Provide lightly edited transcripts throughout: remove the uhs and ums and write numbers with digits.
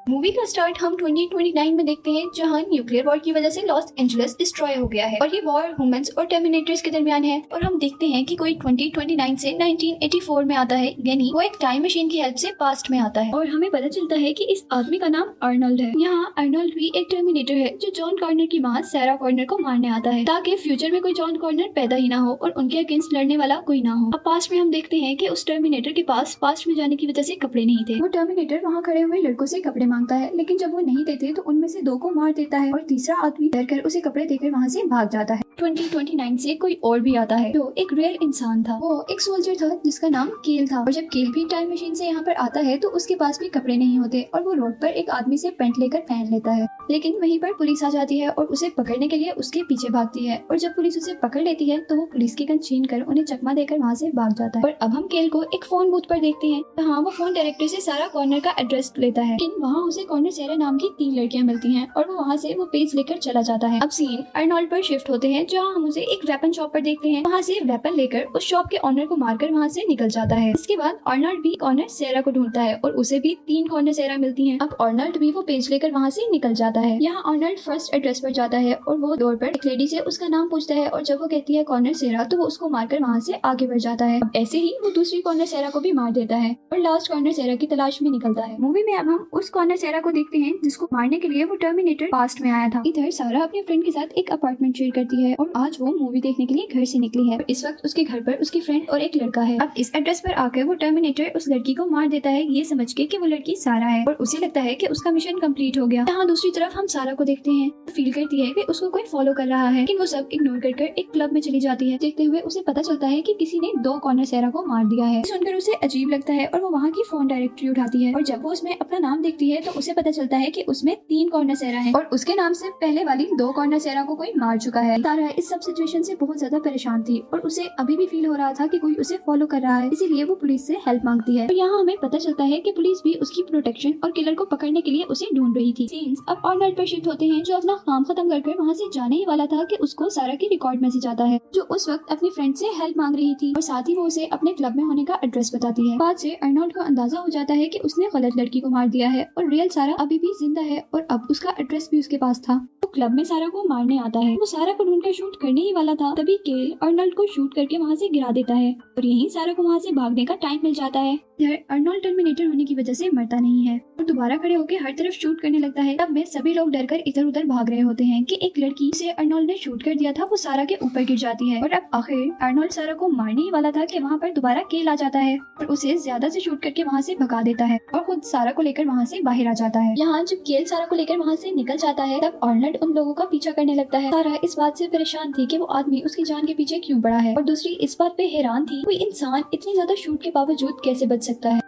Movie का start हम 2029 में देखते हैं, जहां न्यूक्लियर वॉर की वजह से लॉस एंजलिस डिस्ट्रॉय हो गया है और ये वॉर ह्यूमंस और टर्मिनेटर्स के दरमियान है। और हम देखते हैं कि कोई 2029 से 1984 में आता है, यानी वो एक टाइम मशीन की हेल्प से पास्ट में आता है। और हमें पता चलता है कि इस आदमी का नाम अर्नल्ड है। यहाँ अर्नल्ड भी एक टर्मिनेटर है जो जॉन कॉर्नर की माँ सैरा कॉर्नर को मारने आता है, ताकि फ्यूचर में कोई जॉन कॉर्नर पैदा ही ना हो और उनके अगेंस्ट लड़ने वाला कोई ना हो। अब पास्ट में हम देखते हैं कि उस टर्मिनेटर के पास पास्ट में जाने की वजह से कपड़े नहीं थे। वो टर्मिनेटर वहाँ खड़े हुए लड़कों से कपड़े मांगता है, लेकिन जब वो नहीं देते तो उनमें से 2 को मार देता है और तीसरा आदमी डर कर उसे कपड़े देकर वहाँ से भाग जाता है। 2029 से कोई और भी आता है जो एक रियल इंसान था। वो एक सोल्जर था जिसका नाम केल था। और जब केल भी टाइम मशीन से यहाँ पर आता है तो उसके पास भी कपड़े नहीं होते और वो रोड पर एक आदमी से पैंट लेकर पहन लेता है। लेकिन वहीं पर पुलिस आ जाती है और उसे पकड़ने के लिए उसके पीछे भागती है। और जब पुलिस उसे पकड़ लेती है तो वो पुलिस की गन छीन कर उन्हें चकमा देकर वहाँ से भाग जाता है। और अब हम केल को एक फोन बूथ पर देखते हैं, जहाँ वो फोन डायरेक्टर से सारा कॉर्नर का एड्रेस लेता है। लेकिन वहाँ उसे कॉर्नर सैरा नाम की 3 लड़कियां मिलती हैं और वो वहाँ से वो पेज लेकर चला जाता है। अब सीन अर्नोल्ड पर शिफ्ट होते हैं, जहाँ हम उसे एक वेपन शॉप पर देखते हैं। वहाँ से वेपन लेकर उस शॉप के ऑनर को मारकर वहाँ से निकल जाता है। इसके बाद अर्नोल्ड भी कॉर्नर सैरा को ढूंढता है और उसे भी 3 कॉर्नर सैरा मिलती हैं। अब अर्नोल्ड भी वो पेज लेकर वहाँ से निकल जाता है। यहाँ अर्नोल्ड फर्स्ट एड्रेस पर जाता है और वो डोर पर एक लेडी से उसका नाम पूछता है और जब वो कहती है कॉर्नर सैरा तो वो उसको मारकर वहाँ से आगे बढ़ जाता है। अब ऐसे ही वो दूसरी कॉर्नर सैरा को भी मार देता है और लास्ट कॉर्नर सैरा की तलाश में निकलता है। मूवी में अब हम उस कॉर्नर सैरा को देखते हैं जिसको मारने के लिए वो टर्मिनेटर पास्ट में आया था। इधर सारा अपने फ्रेंड के साथ एक अपार्टमेंट शेयर करती है और आज वो मूवी देखने के लिए घर से निकली है। इस वक्त उसके घर पर उसकी फ्रेंड और एक लड़का है। अब इस एड्रेस पर आकर वो टर्मिनेटर उस लड़की को मार देता है, ये समझ के कि वो लड़की सारा है और उसे लगता है कि उसका मिशन कंप्लीट हो गया। यहाँ दूसरी तरफ हम सारा को देखते हैं, फील करती है कि उसको कोई फॉलो कर रहा है, लेकिन वो सब इग्नोर कर एक क्लब में चली जाती है। देखते हुए उसे पता चलता है कि किसी ने 2 कॉर्नर सैरा को मार दिया है। सुनकर उसे अजीब लगता है और वो वहाँ की फोन डायरेक्टरी उठाती है और जब वो उसमें अपना नाम देखती है तो उसे पता चलता है कि उसमें 3 कॉर्नर सैरा है और उसके नाम से पहले वाली 2 कॉर्नर सैरा को कोई मार चुका है। तारा इस सब सिचुएशन से बहुत ज्यादा परेशान थी और उसे अभी भी फील हो रहा था कि कोई उसे फॉलो कर रहा है, इसीलिए वो पुलिस से हेल्प मांगती है। और यहाँ हमें पता चलता है कि पुलिस भी उसकी प्रोटेक्शन और किलर को पकड़ने के लिए उसे ढूंढ रही थी। सीन्स अब अर्नोल्ड पर शिफ्ट होते हैं, जो अपना काम खत्म कर वहाँ से जाने ही वाला था कि उसको सारा की रिकॉर्ड मैसेज आता है, जो उस वक्त अपनी फ्रेंड से हेल्प मांग रही थी और साथ ही वो उसे अपने क्लब में होने का एड्रेस बताती है। बाद से अर्नोल्ड को अंदाजा हो जाता है कि उसने गलत लड़की को मार दिया है और रियल सारा अभी भी जिंदा है और अब उसका एड्रेस भी उसके पास था। वो क्लब में सारा को मारने आता है। वो सारा को ढूंढकर शूट करने ही वाला था, तभी केल अर्नोल्ड को शूट करके वहाँ से गिरा देता है और यहीं सारा को वहाँ से भागने का टाइम मिल जाता है। इधर अर्नोल्ड टर्मिनेटर होने की वजह से मरता नहीं है और दोबारा खड़े होकर हर तरफ शूट करने लगता है। तब में सभी लोग डरकर इधर उधर भाग रहे होते हैं कि एक लड़की जिसे अर्नोल्ड ने शूट कर दिया था वो सारा के ऊपर गिर जाती है और अब आखिर अर्नोल्ड सारा को मारने ही वाला था कि वहाँ पर दोबारा केल आ जाता है और उसे ज्यादा से शूट करके वहाँ से भगा देता है और खुद सारा को लेकर वहाँ से बाहर आ जाता है। यहाँ जब केल सारा को लेकर वहाँ से निकल जाता है तब अर्नोल्ड उन लोगों का पीछा करने लगता है। सारा इस बात से परेशान थी कि वो आदमी उसकी जान के पीछे क्यों पड़ा है और दूसरी इस बात पे हैरान थी कोई इंसान इतनी ज्यादा शूट के बावजूद कैसे बच सकता है।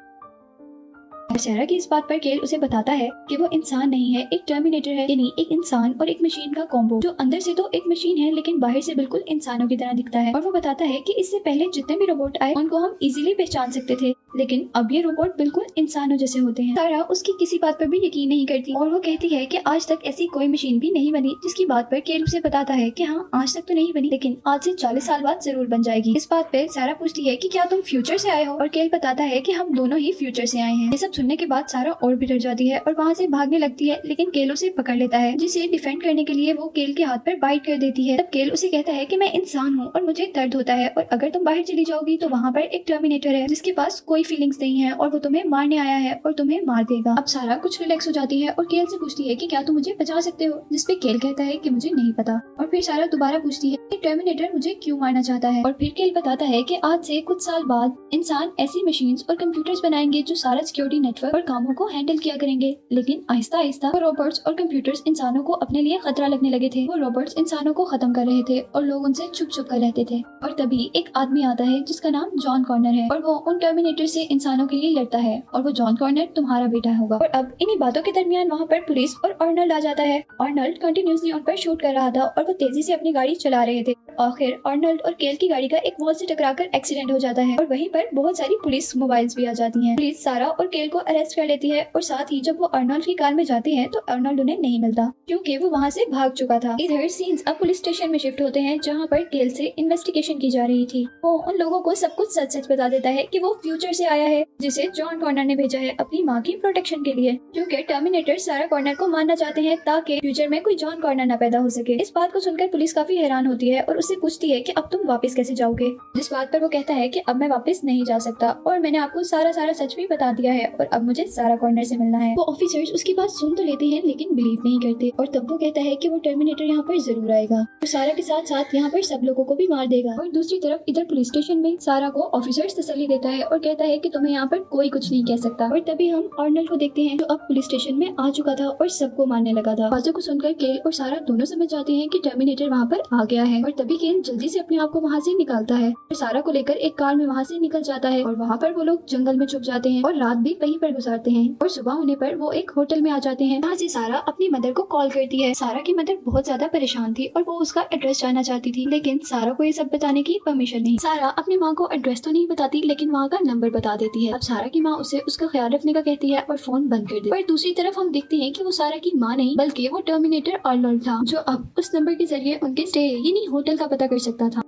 सैरा की इस बात पर केल उसे बताता है कि वो इंसान नहीं है, एक टर्मिनेटर है, यानी एक इंसान और एक मशीन का कॉम्बो, जो अंदर से तो एक मशीन है लेकिन बाहर से बिल्कुल इंसानों की तरह दिखता है। और वो बताता है कि इससे पहले जितने भी रोबोट आए उनको हम इजीली पहचान सकते थे, लेकिन अब ये रोबोट बिल्कुल इंसानों जैसे होते हैं। सारा उसकी किसी बात पर भी यकीन नहीं करती और वो कहती है कि आज तक ऐसी कोई मशीन भी नहीं बनी, जिसकी बात पर केल उसे बताता है कि हाँ आज तक तो नहीं बनी, लेकिन आज से 40 साल बाद जरूर बन जाएगी। इस बात पे सारा पूछती है कि क्या तुम फ्यूचर से आए हो और केल बताता है कि हम दोनों ही फ्यूचर से आए हैं। ये सब सुनने के बाद सारा और भी डर जाती है और वहाँ से भागने लगती है, लेकिन केल उसे पकड़ लेता है, जिसे डिफेंड करने के लिए वो केल के हाथ पर बाइट कर देती है। तब केल उसे कहता है कि मैं इंसान हूँ और मुझे दर्द होता है और अगर तुम बाहर चली जाओगी तो वहाँ पर एक टर्मिनेटर है जिसके पास कोई फीलिंग्स नहीं है और वो तुम्हें मारने आया है और तुम्हें मार देगा। अब सारा कुछ रिलैक्स हो जाती है और केल से पूछती है कि क्या तुम मुझे बचा सकते हो, जिसपे केल कहता है कि मुझे नहीं पता। और फिर सारा दोबारा पूछती है कि टर्मिनेटर मुझे क्यों मारना चाहता है और फिर केल बताता है कि आज से कुछ साल बाद इंसान ऐसी मशीन्स और कंप्यूटर्स बनाएंगे जो सारा सिक्योरिटी नेटवर्क और कामों को हैंडल किया करेंगे। लेकिन आहिस्ता आहिस्ता वो रोबोट्स और कंप्यूटर्स इंसानों को अपने लिए खतरा लगने लगे थे। वो रोबोट्स इंसानों को खत्म कर रहे थे और लोग उनसे छुप छुप कर रहते थे। और तभी एक आदमी आता है जिसका नाम जॉन कॉर्नर है और वो उन टर्मिनेटर से इंसानों के लिए लड़ता है और वो जॉन कॉर्नर तुम्हारा बेटा होगा। और अब इन्हीं बातों के दरमियान वहाँ पर पुलिस और अर्नोल्ड आ जाता है। अर्नोल्ड कंटिन्यूसली उन पर शूट कर रहा था और वो तेजी से अपनी गाड़ी चला रहे थे। आखिर अर्नोल्ड और केल की गाड़ी का एक वॉल से टकराकर एक्सीडेंट हो जाता है और वहीं पर बहुत सारी पुलिस मोबाइल्स भी आ जाती हैं। पुलिस सारा और केल को को अरेस्ट कर लेती है और साथ ही जब वो अर्नोल्ड की कार में जाती है तो अर्नोल्ड उन्हें नहीं मिलता क्योंकि वो वहाँ से भाग चुका था। इधर सीन्स अब पुलिस स्टेशन में शिफ्ट होते हैं जहाँ पर केल से इन्वेस्टिगेशन की जा रही थी। वो उन लोगों को सब कुछ सच सच बता देता है कि वो फ्यूचर से आया है जिसे जॉन कॉर्नर ने भेजा है अपनी माँ की प्रोटेक्शन के लिए, क्योंकि टर्मिनेटर सारा कॉर्नर को मारना चाहते हैं ताकि फ्यूचर में कोई जॉन कॉर्नर न पैदा हो सके। इस बात को सुनकर पुलिस काफी हैरान होती है और उससे पूछती है कि अब तुम वापस कैसे जाओगे, जिस बात पर वो कहता है कि अब मैं वापस नहीं जा सकता और मैंने आपको सारा सच भी बता दिया है और अब मुझे सारा कॉर्नर से मिलना है। वो ऑफिसर्स उसकी बात सुन तो लेते हैं लेकिन बिलीव नहीं करते और तब वो कहता है कि वो टर्मिनेटर यहाँ पर जरूर आएगा और सारा के साथ साथ यहाँ पर सब लोगों को भी मार देगा। और दूसरी तरफ इधर पुलिस स्टेशन में सारा को ऑफिसर्स तसल्ली देता है और कहता है कि तुम्हें यहाँ पर कोई कुछ नहीं कह सकता। और तभी हम अर्नोल्ड को देखते हैं जो अब पुलिस स्टेशन में आ चुका था और सबको मारने लगा था। बातों को सुनकर केल और सारा दोनों समझ जाते हैं कि टर्मिनेटर वहाँ पर आ गया है और तभी केल जल्दी से अपने आप को वहाँ से निकालता है और सारा को लेकर एक कार में वहाँ से निकल जाता है और वहाँ पर वो लोग जंगल में छुप जाते हैं और रात भी वहीं पर गुजारते हैं। और सुबह होने पर वो एक होटल में आ जाते हैं जहाँ से सारा अपनी मदर को कॉल करती है। सारा की मदर बहुत ज्यादा परेशान थी और वो उसका एड्रेस जानना चाहती थी लेकिन सारा को ये सब बताने की परमिशन नहीं। सारा अपनी माँ को एड्रेस तो नहीं बताती लेकिन वहाँ का नंबर बता देती है। अब सारा की माँ उसे उसका ख्याल रखने का कहती है और फोन बंद कर देती है। पर दूसरी तरफ हम देखते हैं कि वो सारा की माँ नहीं बल्कि वो टर्मिनेटर अर्नोल्ड था जो अब उस नंबर के जरिए उनके स्टे यानी होटल का पता कर सकता था।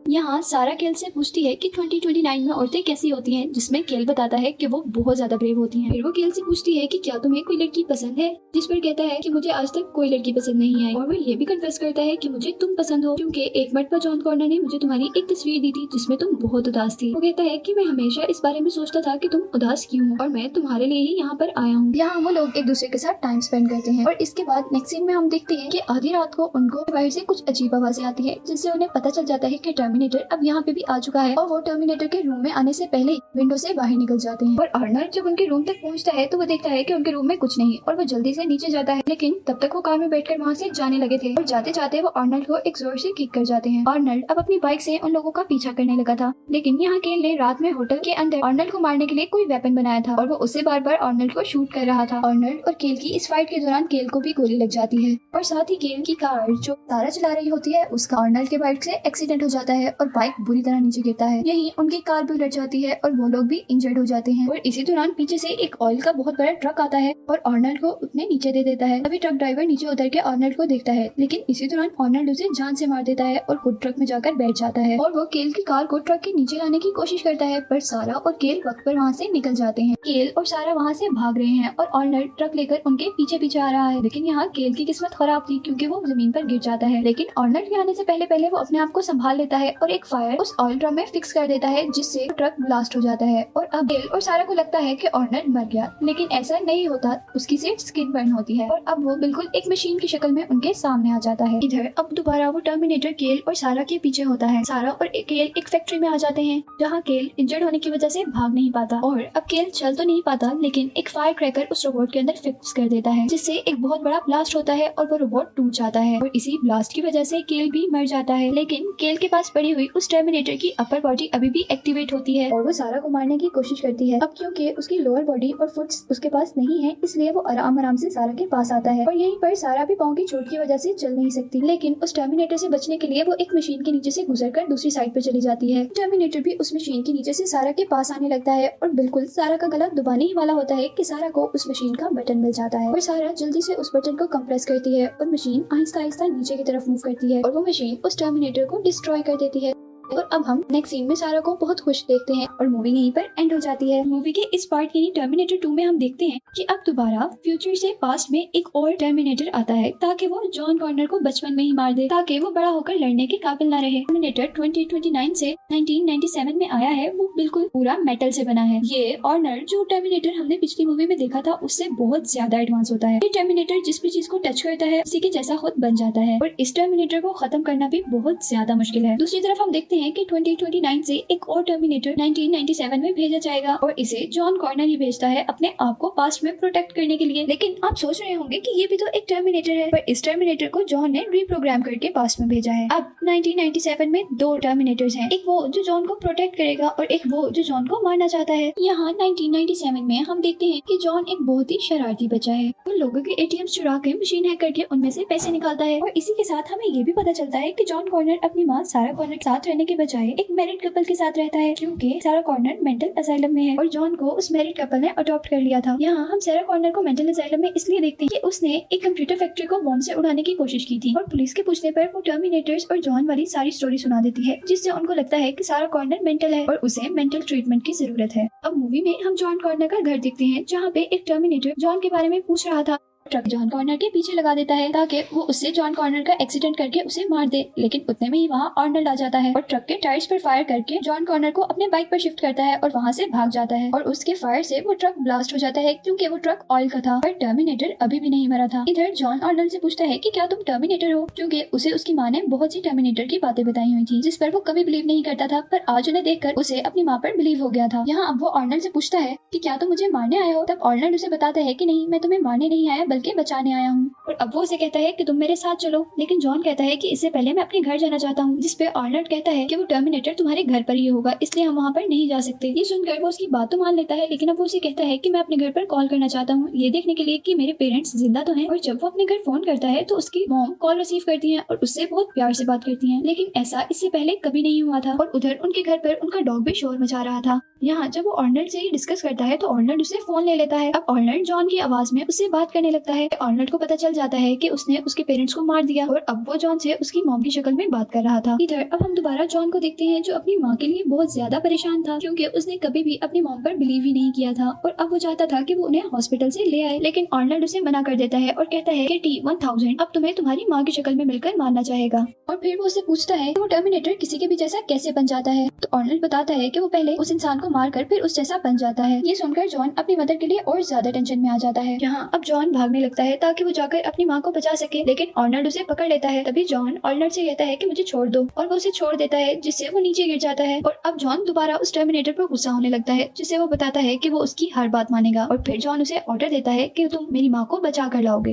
यहाँ सारा केल से पूछती है कि 2029 में औरतें कैसी होती हैं, जिसमें केल बताता है कि वो बहुत ज्यादा ब्रेव होती हैं। फिर वो केल से पूछती है कि क्या तुम्हें कोई लड़की पसंद है, जिस पर कहता है कि मुझे आज तक कोई लड़की पसंद नहीं आई। और वो ये भी कन्फेस करता है कि मुझे तुम पसंद हो क्योंकि एक मरतबा जॉन कॉर्नर ने मुझे तुम्हारी एक तस्वीर दी थी जिसमें तुम बहुत उदास थी। वो कहता है कि मैं हमेशा इस बारे में सोचता था कि तुम उदास क्यों हो और मैं तुम्हारे लिए ही यहाँ पर आया हूँ। यहाँ वो लोग एक दूसरे के साथ टाइम स्पेंड करते हैं और इसके बाद नेक्स्ट सीन में हम देखते हैं कि आधी रात को उनको बाहर से कुछ अजीब आवाजें आती है जिससे उन्हें पता चल जाता है कि टर्मिनेटर अब यहाँ पे भी आ चुका है और वो टर्मिनेटर के रूम में आने से पहले विंडो से बाहर निकल जाते हैं। और अर्नोल्ड जब उनके रूम तक पहुंचता है तो वो देखता है कि उनके रूम में कुछ नहीं और वो जल्दी से नीचे जाता है लेकिन तब तक वो कार में बैठकर वहाँ से जाने लगे थे और जाते जाते वो अर्नोल्ड को एक जोर से किक कर जाते हैं। अर्नोल्ड अब अपनी बाइक से उन लोगों का पीछा करने लगा था लेकिन यहाँ केल ने रात में होटल के अंदर अर्नोल्ड को मारने के लिए कोई वेपन बनाया था और वो उसे बार बार अर्नोल्ड को शूट कर रहा था। अर्नोल्ड और केल की इस फाइट के दौरान केल को भी गोली लग जाती है और साथ ही केल की कार जो सारा चला रही होती है उसका अर्नोल्ड के बाइक से एक्सीडेंट हो जाता है और बाइक बुरी तरह नीचे गिरता है। यही उनकी कार भी उलट जाती है और वो लोग भी इंजर्ड हो जाते हैं। और इसी दौरान पीछे से एक ऑयल का बहुत बड़ा ट्रक आता है और अर्नोल्ड को उतने नीचे दे देता है। तभी ट्रक ड्राइवर नीचे उतर के अर्नोल्ड को देखता है लेकिन इसी दौरान अर्नोल्ड उसे जान से मार देता है और खुद ट्रक में जाकर बैठ जाता है और वो केल की कार को ट्रक के नीचे लाने की कोशिश करता है पर सारा और केल वक्त पर वहाँ से निकल जाते हैं। केल और सारा वहाँ से भाग रहे हैं और अर्नोल्ड ट्रक लेकर उनके पीछे पीछे आ रहा है लेकिन यहाँ केल की किस्मत खराब थी क्योंकि वो जमीन पर गिर जाता है लेकिन अर्नोल्ड के आने से पहले वो अपने आप को संभाल लेता है और एक फायर उस ऑयल ड्रम में फिक्स कर देता है जिससे ट्रक ब्लास्ट हो जाता है। और अब केल और सारा को लगता है कि अर्नोल्ड मर गया लेकिन ऐसा नहीं होता, उसकी सिर्फ स्किन बर्न होती है और अब वो बिल्कुल एक मशीन की शक्ल में उनके सामने आ जाता है। इधर अब दोबारा वो टर्मिनेटर केल और सारा के पीछे होता है। सारा और केल एक फैक्ट्री में आ जाते हैं जहाँ केल इंजर्ड होने की वजह से भाग नहीं पाता और अब केल चल तो नहीं पाता लेकिन एक फायर क्रैकर उस रोबोट के अंदर फिक्स कर देता है जिससे एक बहुत बड़ा ब्लास्ट होता है और वो रोबोट टूट जाता है और इसी ब्लास्ट की वजह से केल भी मर जाता है। लेकिन केल के पास पड़ी हुई उस टर्मिनेटर की अपर बॉडी अभी भी एक्टिवेट होती है और वो सारा को मारने की कोशिश करती है। अब क्योंकि उसकी लोअर बॉडी और फुट्स उसके पास नहीं है इसलिए वो आराम से सारा के पास आता है और यहीं पर सारा भी पाँव की चोट की वजह से चल नहीं सकती लेकिन उस टर्मिनेटर से बचने के लिए वो एक मशीन के नीचे से गुजरकर दूसरी साइड पर चली जाती है। टर्मिनेटर भी उस मशीन के नीचे से सारा के पास आने लगता है और बिल्कुल सारा का गला दबाने ही वाला होता है कि सारा को उस मशीन का बटन मिल जाता है और सारा जल्दी से उस बटन को कंप्रेस करती है और मशीन आहिस्ता आहिस्ता नीचे की तरफ मूव करती है और वो मशीन उस टर्मिनेटर को डिस्ट्रॉय कर देती है। और अब हम नेक्स्ट सीन में सारा को बहुत खुश देखते हैं और मूवी यहीं पर एंड हो जाती है। मूवी के इस पार्ट यानी टर्मिनेटर 2 में हम देखते हैं कि अब दोबारा फ्यूचर से पास्ट में एक और टर्मिनेटर आता है ताकि वो जॉन कॉर्नर को बचपन में ही मार दे ताकि वो बड़ा होकर लड़ने के काबिल ना रहे। टर्मिनेटर 2029 से 1997 में आया है, वो बिल्कुल पूरा मेटल से बना है। ये अर्नोल्ड जो टर्मिनेटर हमने पिछली मूवी में देखा था उससे बहुत ज्यादा एडवांस होता है। ये टर्मिनेटर जिस भी चीज को टच करता है उसी के जैसा खुद बन जाता है और इस टर्मिनेटर को खत्म करना भी बहुत ज्यादा मुश्किल है। दूसरी तरफ हम देखते हैं कि 2029 से एक और टर्मिनेटर 1997 में भेजा जाएगा और इसे जॉन कॉर्नर ही भेजता है अपने आप को पास्ट में प्रोटेक्ट करने के लिए। लेकिन आप सोच रहे होंगे कि ये भी तो एक टर्मिनेटर है, पर इस टर्मिनेटर को जॉन ने रीप्रोग्राम करके पास्ट में भेजा है। अब 1997 में 2 टर्मिनेटर्स हैं, एक वो जो जॉन को प्रोटेक्ट करेगा और एक वो जो जॉन को मारना चाहता है। यहाँ 1997 में हम देखते हैं कि जॉन एक बहुत ही शरारती बच्चा है, वो लोगों के एटीएम चुरा के मशीन हैक करके उनमें से पैसे निकालता है और इसी के साथ हमें ये भी पता चलता है कि जॉन कॉर्नर अपनी माँ सारा कॉर्नर के साथ रहने रहने के बजाय एक मैरिड कपल के साथ रहता है, क्योंकि सारा कॉर्नर मेंटल असाइलम में है और जॉन को उस मैरिड कपल ने अडॉप्ट कर लिया था। यहाँ हम सारा कॉर्नर को मेंटल असाइलम में इसलिए देखते हैं कि उसने एक कंप्यूटर फैक्ट्री को बॉम्ब से उड़ाने की कोशिश की थी और पुलिस के पूछने पर वो टर्मिनेटर्स और जॉन वाली सारी स्टोरी सुना देती है, जिससे उनको लगता है कि सारा कॉर्नर मेंटल है और उसे मेंटल ट्रीटमेंट की जरूरत है। अब मूवी में हम जॉन कॉर्नर का घर देखते हैं, जहाँ पे एक टर्मिनेटर जॉन के बारे में पूछ रहा था। ट्रक जॉन कॉर्नर के पीछे लगा देता है ताकि वो उससे जॉन कॉर्नर का एक्सीडेंट करके उसे मार दे, लेकिन उतने में ही वहाँ आर्नल्ड आ जाता है और ट्रक के टायर्स पर फायर करके जॉन कॉर्नर को अपने बाइक पर शिफ्ट करता है और वहाँ से भाग जाता है और उसके फायर से वो ट्रक ब्लास्ट हो जाता है, क्योंकि वो ट्रक ऑयल का था। पर टर्मिनेटर अभी भी नहीं मरा था। इधर जॉन आर्नल्ड से पूछता है कि क्या तुम टर्मिनेटर हो, क्योंकि उसे उसकी माँ ने बहुत सी टर्मिनेटर की बातें बताई हुई थी, जिस पर वो कभी बिलीव नहीं करता था, पर आज उन्हें देखकर उसे अपनी माँ पर बिलीव हो गया था। यहाँ अब वो आर्नल्ड से पूछता है कि क्या तुम मुझे मारने आए हो, तब आर्नल्ड उसे बताता है कि नहीं, मैं तुम्हें मारने नहीं आया बल्कि बचाने आया हूँ। और अब वो उसे कहता है कि तुम मेरे साथ चलो, लेकिन जॉन कहता है कि इससे पहले मैं अपने घर जाना चाहता हूँ, जिस पे आर्नल्ड कहता है कि वो टर्मिनेटर तुम्हारे घर पर ही होगा, इसलिए हम वहाँ पर नहीं जा सकते। ये सुनकर वो उसकी बात तो मान लेता है, लेकिन अब वो उसे कहता है कि मैं अपने घर पर कॉल करना चाहता हूँ, ये देखने के लिए कि मेरे पेरेंट्स जिंदा तो हैं। और जब वो अपने घर फोन करता है तो उसकी मॉम कॉल रिसीव करती है और उससे बहुत प्यार से बात करती है, लेकिन ऐसा इससे पहले कभी नहीं हुआ था। और उधर उनके घर पर उनका डॉग भी शोर मचा रहा था। यहाँ जब वो आर्नल्ड से डिस्कस करता है तो आर्नल्ड उसे फोन ले लेता है। अब आर्नल्ड जॉन की आवाज में उससे बात करने लगता है। आर्नल्ड को पता चल जाता है कि उसने उसके पेरेंट्स को मार दिया और अब वो जॉन से उसकी मॉम की शक्ल में बात कर रहा था। इधर अब हम दोबारा जॉन को देखते हैं, जो अपनी माँ के लिए बहुत ज्यादा परेशान था, क्योंकि उसने कभी भी अपनी मॉम पर बिलीव ही नहीं किया था और अब वो चाहता था कि वो उन्हें हॉस्पिटल से ले आए, लेकिन आर्नल्ड उसे मना कर देता है और कहता है कि T-1000 अब तुम्हें तुम्हारी माँ की शक्ल में मिलकर मारना चाहेगा। और फिर वो उससे पूछता है कि वो टर्मिनेटर किसी के भी जैसा कैसे बन जाता है, तो आर्नल्ड बताता है कि वो पहले उस इंसान को मारकर फिर उस जैसा बन जाता है। ये सुनकर जॉन अपनी मदर के लिए और ज्यादा टेंशन में आ जाता है। यहाँ अब जॉन भागने लगता है ताकि वो जाकर अपनी माँ को बचा सके, लेकिन आर्नल्ड उसे पकड़ लेता है। तभी जॉन आर्नल्ड से कहता है कि मुझे छोड़ दो, और वो उसे छोड़ देता है, जिससे वो नीचे गिर जाता है। और अब जॉन दोबारा उस टर्मिनेटर पर गुस्सा होने लगता है, जिससे वो बताता है कि वो उसकी हर बात मानेगा। और फिर जॉन उसे ऑर्डर देता है कि तुम मेरी माँ को बचा कर लाओगे।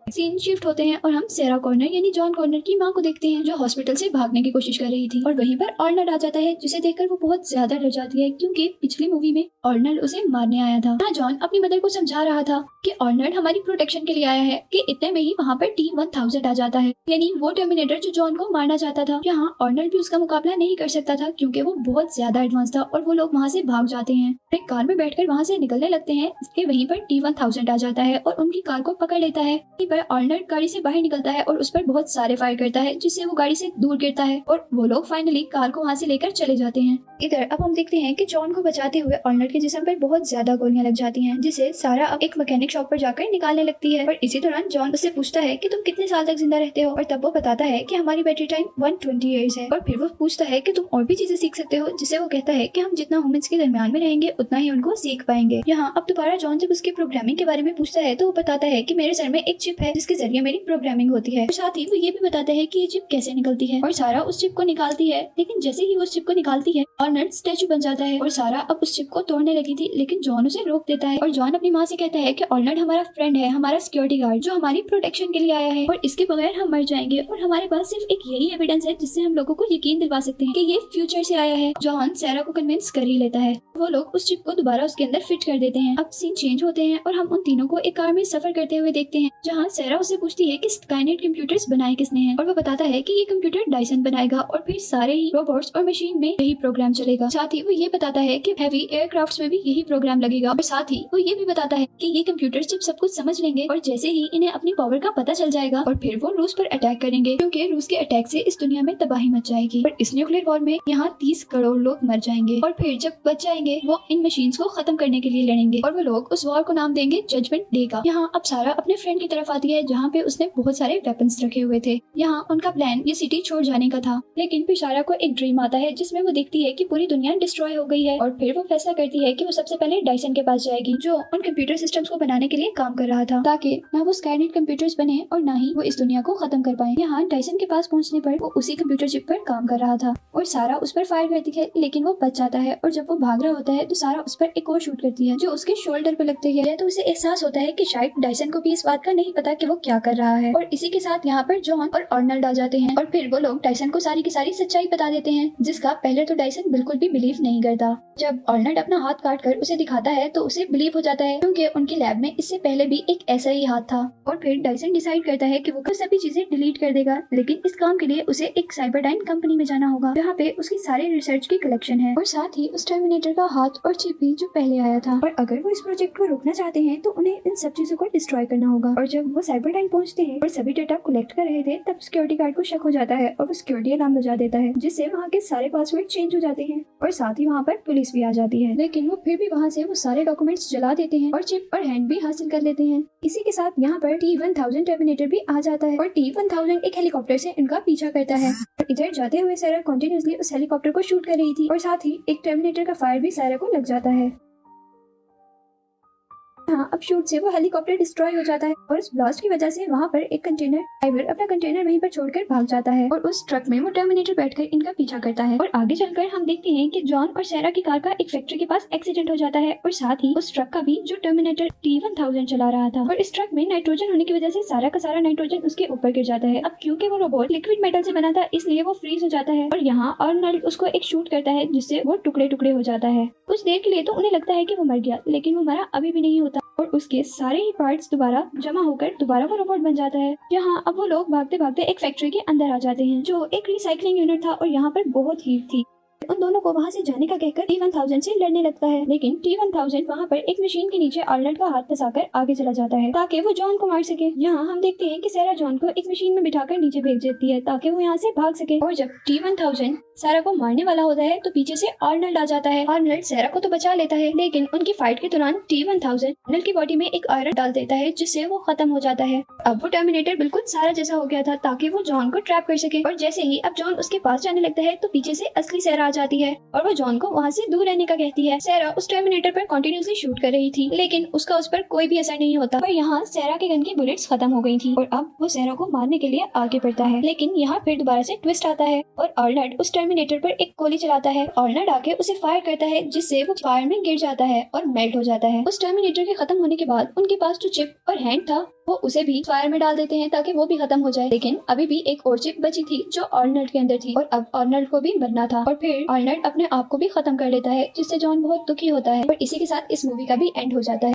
सीन शिफ्ट होते हैं और हम सेरा कॉर्नर यानी जॉन कॉर्नर की माँ को देखते हैं, जो हॉस्पिटल से भागने की कोशिश कर रही थी। और वहीं पर आर्नल्ड आ जाता है, जिसे देखकर वो बहुत ज्यादा डर जाती है, क्योंकि पिछली मूवी में आर्नल्ड उसे मारने आया था। यहाँ जॉन अपनी मदर को समझा रहा था कि आर्नल्ड हमारी प्रोटेक्शन के लिए आया है, कि इतने में ही वहाँ पर T-1000 आ जाता है, यानी वो टर्मिनेटर जो जॉन को मारना चाहता था। यहाँ आर्नल्ड भी उसका मुकाबला नहीं कर सकता था, क्योंकि वो बहुत ज्यादा एडवांस था और वो लोग वहाँ से भाग जाते हैं। एक कार में बैठकर वहाँ से निकलने लगते हैं, इसके वहीं पर T-1000 आ जाता है और उनकी कार को पकड़ लेता है। वहीं पर आर्नल्ड गाड़ी से बाहर निकलता है और उस पर बहुत सारे फायर करता है, जिससे वो गाड़ी से दूर गिरता है और वो लोग फाइनली कार को वहाँ से लेकर चले जाते हैं। इधर अब हम देखते हैं कि जॉन को बचाते हुए आर्नल्ड के जिस्म पर बहुत ज्यादा गोलियां लग जाती हैं, जिसे सारा अब एक मैकेनिक शॉप पर जाकर निकालने लगती है। और इसी दौरान जॉन उससे पूछता है कि तुम कितने साल तक जिंदा रहते हो, और तब वो बताता है कि हमारी बैटरी टाइम 120 ईयर्स है। और फिर वो पूछता है कि तुम और भी चीजें सीख सकते हो, जिसे वो कहता है कि हम जितना ह्यूमंस के दरमियान में रहेंगे उतना ही उनको सीख पाएंगे। यहाँ अब दोबारा जॉन जब उसके प्रोग्रामिंग के बारे में पूछता है तो वो बताता है कि मेरे सर में एक चिप है जिसके जरिए मेरी प्रोग्रामिंग होती है। और साथ ही वो ये भी बताता है कि ये चिप कैसे निकलती है, और सारा उस चिप को निकालती है। लेकिन जैसे ही वो उस चिप को निकालती है, आर्नल्ड स्टैचू बन जाता है और सारा अब उस चिप को तोड़ने लगी थी, लेकिन जॉन उसे रोक देता है। और जॉन अपनी माँ से कहता है कि आर्नल्ड हमारा फ्रेंड है, हमारा सिक्योरिटी गार्ड, जो हमारी प्रोटेक्शन के लिए आया है, और इसके बगैर हम मर जाएंगे, और हमारे पास सिर्फ एक यही एविडेंस है जिससे हम लोगों को यकीन दिलवा सकते हैं कि ये फ्यूचर से आया है। जॉन सारा को कन्विंस कर ही लेता है। वो लोग उस चिप को दोबारा उसके अंदर फिट कर देते हैं। अब सीन चेंज होते हैं और हम उन तीनों को एक कार में सफर करते हुए देखते हैं, जहाँ सारा उससे पूछती है कि स्काईनेट कंप्यूटर्स बनाए किसने हैं, और वो बताता है कि ये कंप्यूटर डायसन बनाएगा और फिर सारे ही रोबोट्स और मशीन में यही प्रोग्राम चलेगा। साथ ही वो ये बताता है कि हैवी एयरक्राफ्ट्स में भी यही प्रोग्राम लगेगा, और साथ ही वो ये भी बताता है कि ये कंप्यूटर्स जब सब कुछ समझ लेंगे और जैसे ही इन्हें अपनी पावर का पता चल जाएगा, और फिर वो रूस पर अटैक करेंगे, क्योंकि रूस के अटैक से इस दुनिया में तबाही मच जाएगी। और इस न्यूक्लियर वॉर में यहाँ 30 करोड़ लोग मर जाएंगे, और फिर जब बच जाएंगे वो इन मशीन्स को खत्म करने के लिए लड़ेंगे, और वो लोग उस वॉर को नाम देंगे जजमेंट डे का। यहाँ अब सारा अपने फ्रेंड की तरफ आती है, जहाँ पे उसने बहुत सारे वेपन्स रखे हुए थे। यहाँ उनका प्लान ये सिटी छोड़ जाने का था, लेकिन फिर सारा को एक ड्रीम आता है जिसमें वो देखती है कि पूरी दुनिया डिस्ट्रॉय हो गई है, और फिर वो फैसला करती है कि वो सबसे पहले डायसन के पास जाएगी, जो उन कंप्यूटर सिस्टम्स को बनाने के लिए काम कर रहा था, ताकि ना वो स्काईनेट कंप्यूटर्स बने और ना ही वो इस दुनिया को खत्म कर पाए। यहाँ डायसन के पास पहुँचने पर वो उसी कंप्यूटर चिप पर काम कर रहा था, और सारा उस पर फायर करती है, लेकिन वो बच जाता है। और जब वो भाग रहा होता है तो सारा उस पर एक और शूट करती है, जो उसके शोल्डर पर लगती है। तो उसे एहसास होता है कि शायद डायसन को भी इस बात का नहीं पता था कि वो क्या कर रहा है। और इसी के साथ यहाँ पर जॉन और अर्नल्ड आ जाते हैं और फिर वो लोग डायसन को सारी की सारी सच्चाई बता देते हैं, जिसका पहले तो डायसन बिल्कुल भी बिलीव नहीं करता। जब अर्नल्ड अपना हाथ काट कर उसे दिखाता है तो उसे बिलीव हो जाता है, क्योंकि उनकी लैब में इससे पहले भी एक ऐसा ही हाथ था। और फिर डायसन डिसाइड करता है कि वो सभी चीजें डिलीट कर देगा, लेकिन इस काम के लिए उसे एक साइबरडाइन कंपनी में जाना होगा, जहाँ पे उसकी सारे रिसर्च की कलेक्शन है और साथ ही उस टर्मिनेटर का हाथ और चिप भी जो पहले आया था। और अगर वो इस प्रोजेक्ट को रोकना चाहते हैं तो उन्हें इन सब चीजों को डिस्ट्रॉय करना होगा। और जब वो साइबरडाइन पहुंचते हैं और सभी डेटा कलेक्ट कर रहे थे, तब सिक्योरिटी गार्ड को शक हो जाता है और वो सिक्योरिटी अलार्म बजा देता है, जिससे वहाँ के सारे पासवर्ड चेंज हो जाते हैं और साथ ही वहाँ पर पुलिस भी आ जाती है। लेकिन वो फिर भी वहाँ से वो सारे डॉक्यूमेंट्स जला देते हैं और चिप और हैंड भी हासिल कर लेते हैं। इसी के साथ यहाँ पर T-1000 टर्मिनेटर भी आ जाता है और T-1000 एक हेलीकॉप्टर से इनका पीछा करता है। और इधर जाते हुए सारा कंटिन्यूअसली उस हेलीकॉप्टर को शूट कर रही थी और साथ ही एक टर्मिनेटर का फायर भी सारा को लग जाता है। हाँ, अब शूट से वो हेलीकॉप्टर डिस्ट्रॉय हो जाता है और उस ब्लास्ट की वजह से वहाँ पर एक कंटेनर ड्राइवर अपना कंटेनर वहीं पर छोड़कर भाग जाता है और उस ट्रक में वो टर्मिनेटर बैठकर इनका पीछा करता है। और आगे चलकर हम देखते हैं कि जॉन और सैरा की कार का एक फैक्ट्री के पास एक्सीडेंट हो जाता है और साथ ही उस ट्रक का भी, जो टर्मिनेटर T-1000 चला रहा था। और इस ट्रक में नाइट्रोजन होने की वजह से सारा का सारा नाइट्रोजन उसके ऊपर गिर जाता है। अब क्योंकि वो रोबोट लिक्विड मेटल से बना था, इसलिए वो फ्रीज हो जाता है और यहाँ अर्नल्ड उसको एक शूट करता है, जिससे वो टुकड़े टुकड़े हो जाता है। कुछ देर के लिए तो उन्हें लगता है कि वो मर गया, लेकिन वो मरा अभी भी नहीं होता और उसके सारे ही पार्ट्स दोबारा जमा होकर दोबारा वो रोबोट बन जाता है। यहाँ अब वो लोग भागते भागते एक फैक्ट्री के अंदर आ जाते हैं, जो एक रिसाइकलिंग यूनिट था और यहाँ पर बहुत हीट थी। उन दोनों को वहाँ से जाने का कहकर T-1000 से लड़ने लगता है, लेकिन T-1000 वहाँ पर एक मशीन के नीचे अर्नल्ड का हाथ फंसाकर आगे चला जाता है ताकि वो जॉन को मार सके। यहाँ हम देखते हैं कि सैरा जॉन को एक मशीन में बिठाकर नीचे भेज देती है ताकि वो यहाँ से भाग सके। और जब T-1000 सैरा को मारने वाला होता है तो पीछे से अर्नल्ड आ जाता है। अर्नल्ड सैरा को तो बचा लेता है, लेकिन उनकी फाइट के दौरान T-1000 अर्नल्ड की बॉडी में एक आयरन डाल देता है, जिससे वो खत्म हो जाता है। अब वो टर्मिनेटर बिल्कुल सैरा जैसा हो गया था ताकि वो जॉन को ट्रैप कर सके। और जैसे ही अब जॉन उसके पास जाने लगता है तो पीछे से असली सैरा आ जाती है और वो जॉन को वहाँ से दूर रहने का कहती है। सैरा उस टर्मिनेटर पर कंटिन्यूअसली शूट कर रही थी, लेकिन उसका उस पर कोई भी असर नहीं होता। पर यहाँ सैरा के गन की बुलेट्स खत्म हो गई थी और अब वो सैरा को मारने के लिए आगे बढ़ता है, लेकिन यहाँ फिर दोबारा से ट्विस्ट आता है और अर्नल्ड उस टर्मिनेटर पर एक गोली चलाता है। अर्नल्ड आके उसे फायर करता है, जिससे वो फायर में गिर जाता है और मेल्ट हो जाता है। उस टर्मिनेटर के खत्म होने के बाद उनके पास जो चिप और हैंड था वो उसे भी फायर में डाल देते हैं ताकि वो भी खत्म हो जाए, लेकिन अभी भी एक और चिप बची थी जो अर्नल्ड के अंदर थी और अब अर्नल्ड को भी मरना था। और फिर अर्नल्ड अपने आप को भी खत्म कर लेता है, जिससे जॉन बहुत दुखी होता है और इसी के साथ इस मूवी का भी एंड हो जाता है।